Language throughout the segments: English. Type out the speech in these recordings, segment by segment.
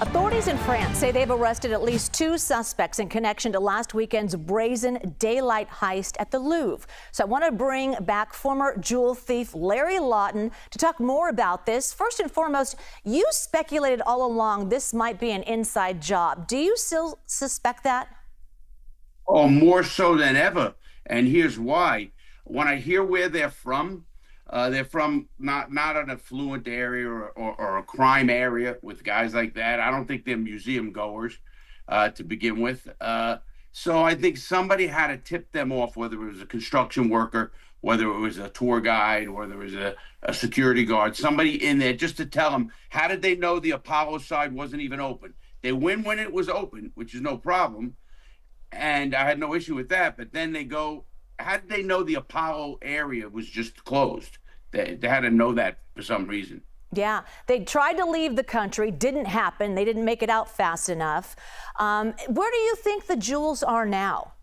Authorities in France say they've arrested at least 2 suspects in connection to last weekend's brazen daylight heist at the Louvre. So I want to bring back former jewel thief Larry Lawton to talk more about this. First and foremost, you speculated all along this might be an inside job. Do you still suspect that? Oh, more so than ever. And here's why. When I hear where they're from not an affluent area or a crime area with guys like that. I don't think they're museum goers to begin with. So I think somebody had to tip them off, whether it was a construction worker, whether it was a tour guide, whether it was a security guard, somebody in there just to tell them, how did they know the Apollo side wasn't even open? They win when it was open, which is no problem. And I had no issue with that. But then they go, how did they know the Apollo area was just closed? They had to know that for some reason. Yeah, they tried to leave the country, didn't happen. They didn't make it out fast enough. Where do you think the jewels are now?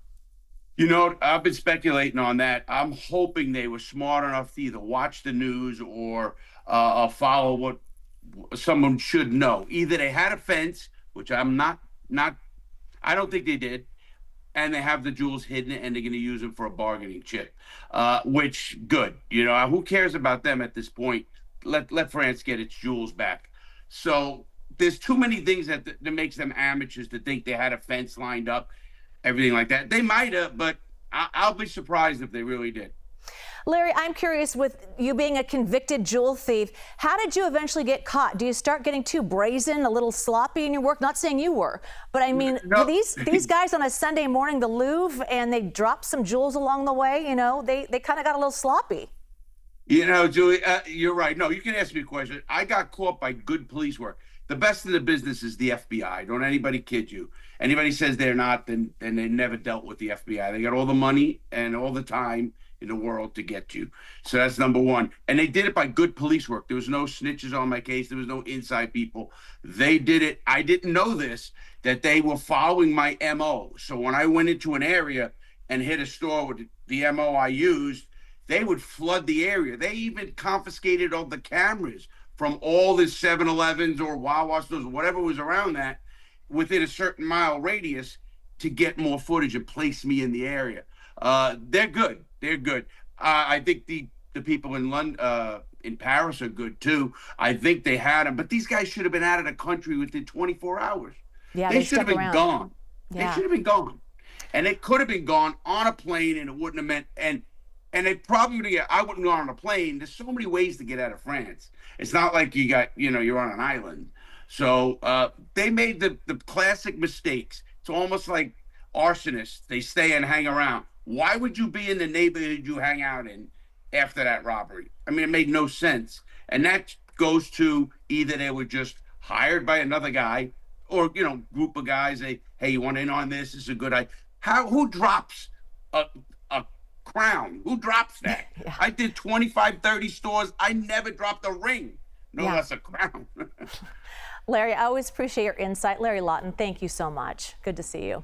You know, I've been speculating on that. I'm hoping they were smart enough to either watch the news or follow what someone should know. Either they had a fence, which I don't think they did, and they have the jewels hidden and they're going to use them for a bargaining chip, which good. You know, who cares about them at this point? Let France get its jewels back. So there's too many things that makes them amateurs to think they had a fence lined up, everything like that. They might have, but I'll be surprised if they really did. Larry, I'm curious, with you being a convicted jewel thief, how did you eventually get caught? Do you start getting too brazen, a little sloppy in your work? Not saying you were, but I mean, no. these guys on a Sunday morning, the Louvre, and they dropped some jewels along the way, you know, they kind of got a little sloppy. You know, Julie, you're right. No, you can ask me a question. I got caught by good police work. The best in the business is the FBI. Don't anybody kid you. Anybody says they're not, then they never dealt with the FBI. They got all the money and all the time in the world to get you. So that's number one. And they did it by good police work. There was no snitches on my case. There was no inside people. They did it. I didn't know this, that they were following my MO. So when I went into an area and hit a store with the MO I used, they would flood the area. They even confiscated all the cameras from all the 7-Elevens or Wawa stores, whatever was around that, within a certain mile radius to get more footage and place me in the area. They're good. They're good. I think the people in London, in Paris are good too. I think they had them, but these guys should have been out of the country within 24 hours. Yeah, they should have been gone. Yeah. They should have been gone, and they could have been gone on a plane, and it wouldn't have meant. And they probably, I wouldn't go on a plane. There's so many ways to get out of France. It's not like you're on an island. So they made the classic mistakes. It's almost like arsonists. They stay and hang around. Why would you be in the neighborhood you hang out in after that robbery? I mean, it made no sense. And that goes to either they were just hired by another guy or, group of guys. Hey, you want in on this? This is a good idea. Who drops a crown? Who drops that? Yeah. I did 25, 30 stores. I never dropped a ring, no less a crown. Larry, I always appreciate your insight. Larry Lawton, thank you so much. Good to see you.